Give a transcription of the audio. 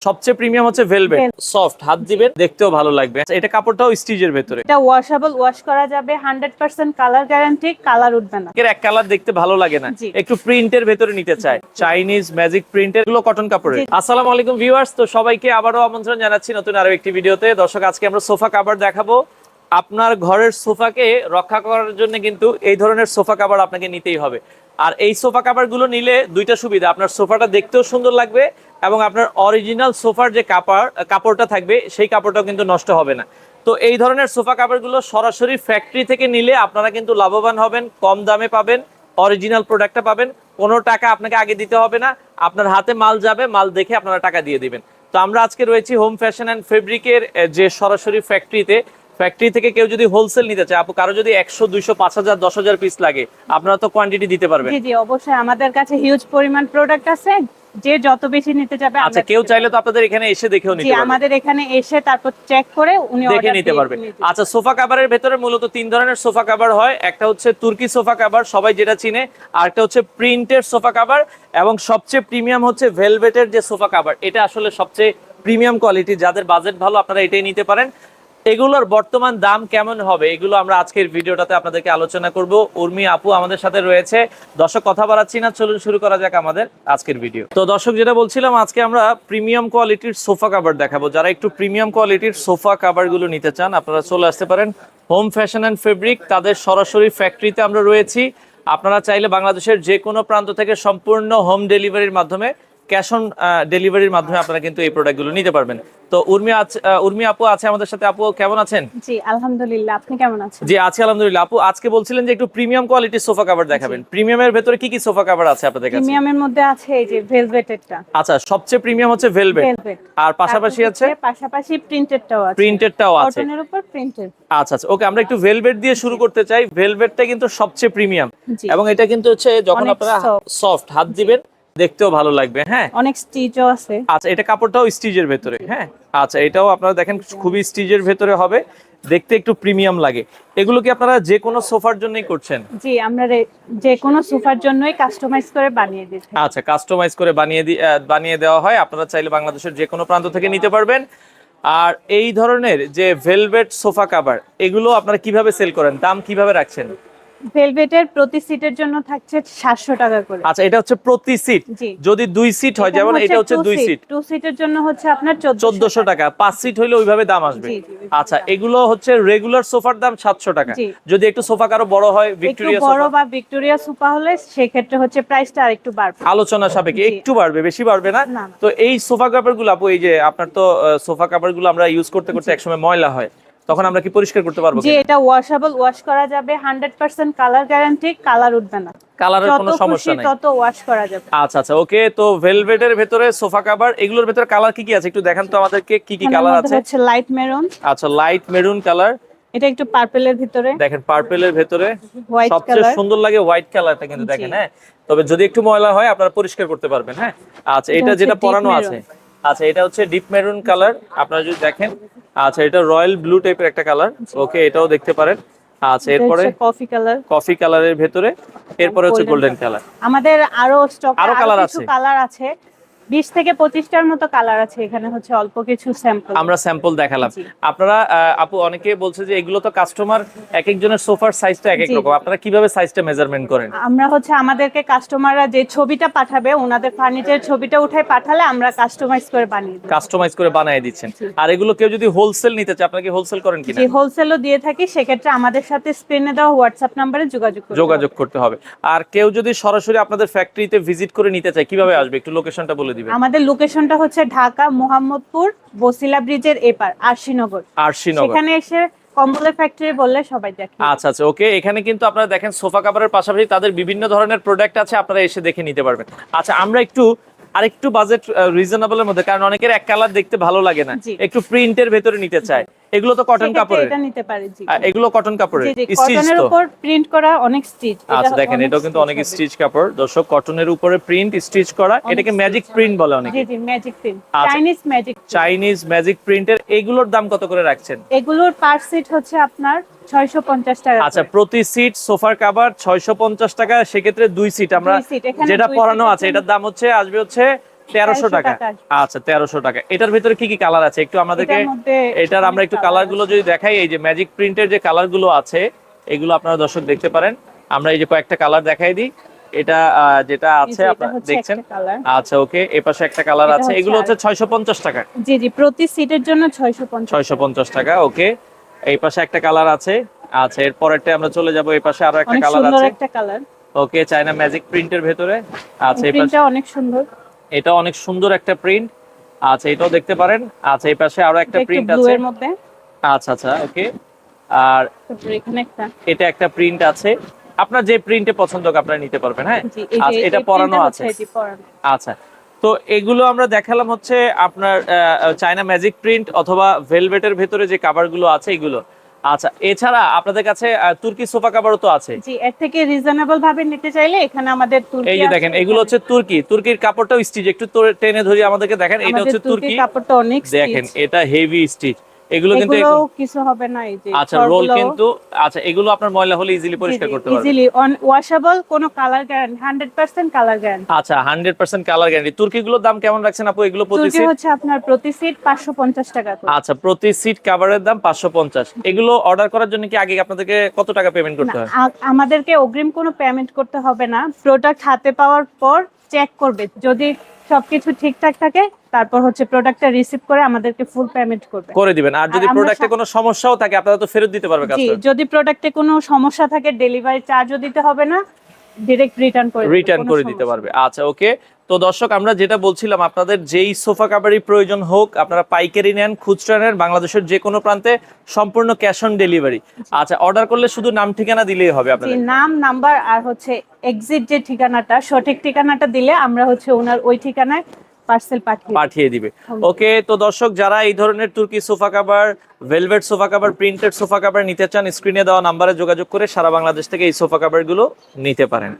সবচেয়ে প্রিমিয়াম হচ্ছে velvet, soft, হাত দিবেন দেখতেও ভালো লাগবে। এটা কাপড়টাও স্টিচের ভেতরে, এটা ওয়াশেবল, ওয়াশ করা যাবে, 100% কালার গ্যারান্টি, কালার উঠবে না। এর এক কালার দেখতে ভালো লাগে না, একটু প্রিন্টের ভেতরে নিতে চায়, চাইনিজ ম্যাজিক প্রিন্টের, এগুলো কটন কাপড়ের। আসসালামু আলাইকুম ভিউয়ার্স, তো সবাইকে আবারও আমন্ত্রণ জানাচ্ছি নতুন আরো একটি ভিডিওতে। দর্শক, আজকে আমরা সোফা কভার দেখাবো। আপনার ঘরের সোফাকে রক্ষা করার জন্য কিন্তু এই ধরনের সোফা কভার আপনাকে নিতেই হবে। আর এই সোফা কভার গুলো নিলে দুইটা সুবিধা, আপনার সোফাটা দেখতেও সুন্দর লাগবে এবং আপনার অরিজিনাল সোফার যে কাপড়টা থাকবে সেই কাপড়টাও কিন্তু নষ্ট হবে না। তো এই ধরনের সোফা কাভারগুলো সরাসরি ফ্যাক্টরি থেকে নিলে আপনারা কিন্তু লাভবান হবেন, কম দামে পাবেন, অরিজিনাল প্রোডাক্টটা পাবেন, কোনো টাকা আপনাকে আগে দিতে হবে না, আপনার হাতে মাল যাবে, মাল দেখে আপনারা টাকা দিয়ে দিবেন। তো আমরা আজকে রয়েছি হোম ফ্যাশন অ্যান্ড ফেব্রিকের যে সরাসরি ফ্যাক্টরি থেকে কেউ যদি হোলসেল নিতে চায়, আপু কারো যদি 100, 200, 5000, 10,000 পিস লাগে, আপনারা তো কোয়ান্টিটি দিতে পারবেন। জি জি, অবশ্যই আমাদের কাছে হিউজ পরিমাণ প্রোডাক্ট আছে, যে যত বেশি নিতে যাবে। আচ্ছা, কেউ চাইলে তো আপনাদের এখানে এসে দেখেও নিতে পারবে। আমাদের এখানে এসে তারপর চেক করে উনি দেখে নিতে পারবে। আচ্ছা, সোফা কভারের ভেতরে মূলত তিন ধরনের সোফা কভার হয়। একটা হচ্ছে তুর্কি সোফা কভার, সবাই যেটা চিনে, আর একটা হচ্ছে প্রিন্টের সোফা কভার, এবং সবচেয়ে প্রিমিয়াম হচ্ছে ভেলভেটের যে সোফা কভার। এটা আসলে সবচেয়ে প্রিমিয়াম কোয়ালিটি, যাদের বাজেট ভালো আপনারা এটাই নিতে পারেন। এগুলোর বর্তমান দাম কেমন হবে এগুলো আমরা আজকের ভিডিওটাতে আপনাদেরকে আলোচনা করব। উর্মি আপু আমাদের সাথে রয়েছে। দর্শক, কথা বাড়াচ্ছি না, চলুন শুরু করা যাক আমাদের আজকের ভিডিও। তো দর্শক, যেটা বলছিলাম, আজকে আমরা প্রিমিয়াম কোয়ালিটির সোফা কভার দেখাবো। যারা একটু প্রিমিয়াম কোয়ালিটির সোফা কভার গুলো নিতে চান, আপনারা চলে আসতে পারেন হোম ফ্যাশন অ্যান্ড ফেব্রিক, তাদের সরাসরি ফ্যাক্টরিতে আমরা রয়েছি। আপনারা চাইলে বাংলাদেশের যে কোনো প্রান্ত থেকে সম্পূর্ণ হোম ডেলিভারির মাধ্যমে, ক্যাশ অন ডেলিভারির মাধ্যমে আপনারা কিন্তু এই প্রোডাক্টগুলো নিতে পারবেন। তো উর্মি আপু আছে আমাদের সাথে। আপু কেমন আছেন? জি আলহামদুলিল্লাহ, আপনি কেমন আছেন? জি আছি আলহামদুলিল্লাহ। আপু আজকে বলছিলেন যে একটু প্রিমিয়াম কোয়ালিটির সোফা কভার দেখাবেন। প্রিমিয়ামের ভেতরে কি কি সোফা কভার আছে আপনাদের কাছে? প্রিমিয়ামের মধ্যে আছে এই যে ভেলভেটেরটা। আচ্ছা, সবচেয়ে প্রিমিয়াম হচ্ছে ভেলভেট, আর পাশাপাশি প্রিন্টেডটাও আছে, প্রিন্টেডটাও আছে, কটনের উপর প্রিন্টেড। আচ্ছা আচ্ছা, ওকে, আমরা একটু ভেলভেট দিয়ে শুরু করতে চাই। ভেলভেটটা কিন্তু সবচেয়ে প্রিমিয়াম, এবং এটা কিন্তু হচ্ছে যখন আপনারা সফট, হাত দিবেন দেখতেও ভালো লাগবে। হ্যাঁ, অনেক স্টিচও আছে। আচ্ছা, এটা কাপড়টাও স্টিচের ভেতরে। হ্যাঁ, আচ্ছা, এটাও আপনারা দেখেন খুবই স্টিচের ভেতরে হবে, দেখতে একটু প্রিমিয়াম লাগে। এগুলো কি আপনারা যে কোনো সোফার জন্যই করছেন? জি, আমরা যে কোনো সোফার জন্যই কাস্টমাইজ করে বানিয়ে দিই। আচ্ছা, কাস্টমাইজ করে বানিয়ে দেওয়া হয়। আপনারা চাইলে বাংলাদেশের যে কোনো প্রান্ত থেকে নিতে পারবেন। আর এই ধরনের যে ভেলভেট সোফা কভার, এগুলো আপনারা কিভাবে সেল করেন, দাম কিভাবে রাখছেন? ভেলভেটের প্রতি সিটের জন্য থাকছে 700 টাকা করে। আচ্ছা, এটা হচ্ছে প্রতি সিট। যদি 2 সিট হয়, যেমন এটা হচ্ছে 2 সিট, 2 সিটের জন্য হচ্ছে আপনার 1400 টাকা। 5 সিট হইলে ওইভাবে দাম আসবে। আচ্ছা, এগুলো হচ্ছে রেগুলার সোফার দাম 700 টাকা। যদি একটু সোফা কারো বড় হয়, ভিক্টোরিয়া সোফা, বড় বা ভিক্টোরিয়া সোফা হলে সেই ক্ষেত্রে হচ্ছে প্রাইসটা আরেকটু বাড়বে, আলোচনা সাপেক্ষে একটু বাড়বে, বেশি বাড়বে না। তো এই সোফা কাভারগুলো আপু, এই যে আপনার তো সোফা কাভারগুলো আমরা ইউজ করতে করতে একসময় ময়লা হয়, তখন আমরা কি পরিষ্কার করতে পারবো? জি, এটা ওয়াশেবল, ওয়াশ করা যাবে, 100% কালার গ্যারান্টি, কালার উঠবে না। কালারের কোনো সমস্যা নাই, তত ওয়াশ করা যাবে। আচ্ছা আচ্ছা, ওকে। তো ভেলভেটের ভেতরে সোফা কভার, এগুলোর ভেতরে কালার কি কি আছে একটু দেখান তো আমাদেরকে, কি কি কালার আছে? হচ্ছে লাইট মেরুন। আচ্ছা, লাইট মেরুন কালার। এটা একটু পার্পলের ভিতরে, দেখেন পার্পলের ভেতরে হোয়াইট সবচেয়ে কালার। সুন্দর লাগে হোয়াইট কালারটা কিন্তু, দেখেন। হ্যাঁ, তবে যদি একটু ময়লা হয় আপনারা পরিষ্কার করতে পারবেন। হ্যাঁ, আচ্ছা, এটা যেটা পরানো আছে, আচ্ছা, এটা হচ্ছে ডিপ মেরুন কালার, আপনারা যদি দেখেন। আচ্ছা, এটা রয়্যাল ব্লু টাইপের একটা কালার, ওকে, এটাও দেখতে পারেন। আচ্ছা, এরপরে কফি কালারের ভেতরে, এরপরে হচ্ছে গোল্ডেন কালার। আমাদের আরো স্টক, আরো কালার আছে, কালার আছে 20 থেকে 25টার মতো কালার আছে। এখানে হচ্ছে অল্প কিছু স্যাম্পল, আমরা স্যাম্পল দেখালাম। আপনারা আপু, অনেকে বলছে যে এগুলো তো কাস্টমার এক একজনের সোফার সাইজটা এক এক রকম, আপনারা কিভাবে সাইজটা মেজারমেন্ট করেন? আমরা হচ্ছে আমাদেরকে কাস্টমাররা যে ছবিটা পাঠাবে, ওনাদের ফার্নিচারের ছবিটা উঠাই পাঠালে আমরা কাস্টমাইজ করে বানিয়ে দিচ্ছেন। আর এগুলো কেউ যদি হোলসেল নিতে চায়, আপনারা কি হোলসেল করেন কিনা? জি, হোলসেলও দিয়ে থাকি। সেক্ষেত্রে আমাদের সাথে স্ক্রিনে দেওয়া হোয়াটসঅ্যাপ নম্বরে যোগাযোগ করতে হবে। আর কেউ যদি সরাসরি আপনাদের ফ্যাক্টরিতে ভিজিট করে নিতে চায়, কিভাবে আসবে একটু লোকেশনটা বলে দিবেন? আমাদের লোকেশনটা হচ্ছে ঢাকা মোহাম্মদপুর বসিলা ব্রিজের এপার, আরশিনগর। সেখানে এসে কম্বলের ফ্যাক্টরি বললে সবাই দেখে। আচ্ছা আচ্ছা, ওকে। এখানে কিন্তু আপনারা দেখেন সোফা কভারের পাশাপাশি তাদের বিভিন্ন ধরনের প্রোডাক্ট আছে, আপনারা এসে দেখে নিতে পারবেন। আচ্ছা, আমরা আরেকটু বাজেট রিজনেবলের মধ্যে, কারণ অনেকের এক কালার দেখতে ভালো লাগে না, একটু প্রিন্টের ভেতরে নিতে চায়। এগুলো তো কটন কাপড়ের, এটা নিতে পারে। জি, এগুলো কটন কাপড়ের, কটনের উপর প্রিন্ট করা, অনেক স্টিচ। আচ্ছা, দেখেন, এটাও কিন্তু অনেক স্টিচ কাপড়। দর্শক, কটনের উপরে প্রিন্ট, স্টিচ করা, এটাকে ম্যাজিক প্রিন্ট বলে অনেকে। জি জি, ম্যাজিক প্রিন্ট, চাইনিজ ম্যাজিক প্রিন্টের। এগুলোর দাম কত করে রাখছেন? এগুলোর পার সিট হচ্ছে আপনার 650 টাকা। আচ্ছা, প্রতি সিট সোফার কভার 650 টাকা। সেক্ষেত্রে 2 সিট আমরা যেটা পরানো আছে, এটার দাম আসবে হচ্ছে 1300 টাকা। আচ্ছা 1300 টাকা। এটার ভিতরে কি কি কালার আছে একটু আমাদেরকে, এটার আমরা একটু কালার গুলো যদি দেখাই, এই যে ম্যাজিক প্রিন্টের যে কালার গুলো আছে এগুলো আপনারা দর্শক দেখতে পারেন। আমরা এই যে কয়েকটা কালার দেখাই দিই। এটা যেটা আছে আপনারা দেখছেন। আচ্ছা ওকে, এই পাশে একটা কালার আছে, এগুলো হচ্ছে 650 টাকা। জি জি, প্রতি সিটের জন্য 650 টাকা। ওকে, এই পাশে একটা কালার আছে। আচ্ছা এর পরেরটা আমরা চলে যাব, এই পাশে আরো একটা কালার আছে। একটা কালার। ওকে, চায়না ম্যাজিক প্রিন্টের ভেতরে। আচ্ছা এই প্রিন্টটা অনেক সুন্দর। এটা অনেক সুন্দর একটা প্রিন্ট। আচ্ছা এটাও দেখতে পারেন। আচ্ছা এই পাশে আরো একটা প্রিন্ট আছে ব্লু এর মধ্যে। আচ্ছা আচ্ছা ওকে, আর এখানে একটা, এটা একটা প্রিন্ট আছে। আপনার যে প্রিন্টে পছন্দ হোক আপনারা নিতে পারবেন। হ্যাঁ আচ্ছা, এটা পরানো আছে। আচ্ছা, তো এগুলো আমরা দেখালাম হচ্ছে আপনার চায়না ম্যাজিক প্রিন্ট অথবা ভেলভেটের ভেতরে যে কভার গুলো আছে এগুলো। আচ্ছা, এছাড়া আপনাদের কাছে তুর্কি সোফা কভারও তো আছে। জি, এর থেকে রিজনেবল ভাবে নিতে চাইলে এখানে আমাদের তুর্কি, এই যে দেখেন এগুলো হচ্ছে তুর্কির কাপড়টাও স্টিচ, একটু টেনে ধরি আমাদেরকে দেখেন। এটা হচ্ছে তুর্কি কাপড়টা অনেক স্টিচ, দেখেন এটা হেভি স্টিচ। এগুলো কিন্তু কিছু হবে না। এই যে আচ্ছা রোল কিন্তু, আচ্ছা এগুলো আপনার ময়লা হলে ইজিলি পরিষ্কার করতে পারবেন, ইজিলি ওয়াশেবল, কোনো কালার গ্যারান্টি, 100% কালার গ্যারান্টি। আচ্ছা 100% কালার গ্যারান্টি। তুর্কিগুলোর দাম কেমন রাখছেন আপু? এগুলো প্রতি সিট হচ্ছে আপনার প্রতি সিট 550 টাকা করে। আচ্ছা, প্রতি সিট কভারের দাম 550। এগুলো অর্ডার করার জন্য কি আগে আপনাদেরকে কত টাকা পেমেন্ট করতে হয়? আমাদেরকে অগ্রিম কোনো পেমেন্ট করতে হবে না। প্রোডাক্ট হাতে পাওয়ার পর চেক করবে, যদি সবকিছু ঠিকঠাক থাকে তারপর হচ্ছে প্রোডাক্টটা রিসিভ করে আমাদেরকে ফুল পেমেন্ট করে দিবেন। আর যদি প্রোডাক্টে কোনো সমস্যাও থাকে আপনারা তো ফেরত দিতে পারবে কাস্টমার। জি, যদি প্রোডাক্টে কোনো সমস্যা থাকে ডেলিভারি চার্জও দিতে হবে না, ডাইরেক্ট রিটার্ন করে দিতে পারবে। আচ্ছা ওকে, তো দর্শক আমরা যেটা বলছিলাম, আপনাদের যেই সোফা কভারই প্রয়োজন হোক, আপনারা পাইকারি নেন, খুচরা নেন, বাংলাদেশের যে কোনো প্রান্তে সম্পূর্ণ ক্যাশ অন ডেলিভারি। আচ্ছা, অর্ডার করলে শুধু নাম ঠিকানা দিলেই হবে আপনাদের? নাম, নাম্বার আর হচ্ছে এক্সিট যে ঠিকানাটা, সঠিক ঠিকানাটা দিলে আমরা হচ্ছে ওনার ওই ঠিকানায় পার্সেল পাঠিয়ে দিবে। ওকে, তো দর্শক যারা এই ধরনের তুর্কি sofa cover, velvet sofa cover, printed sofa cover নিতে চান, স্ক্রিনে দেওয়া নাম্বারে যোগাযোগ করে সারা বাংলাদেশ থেকে এই সোফা কভার গুলো নিতে পারেন।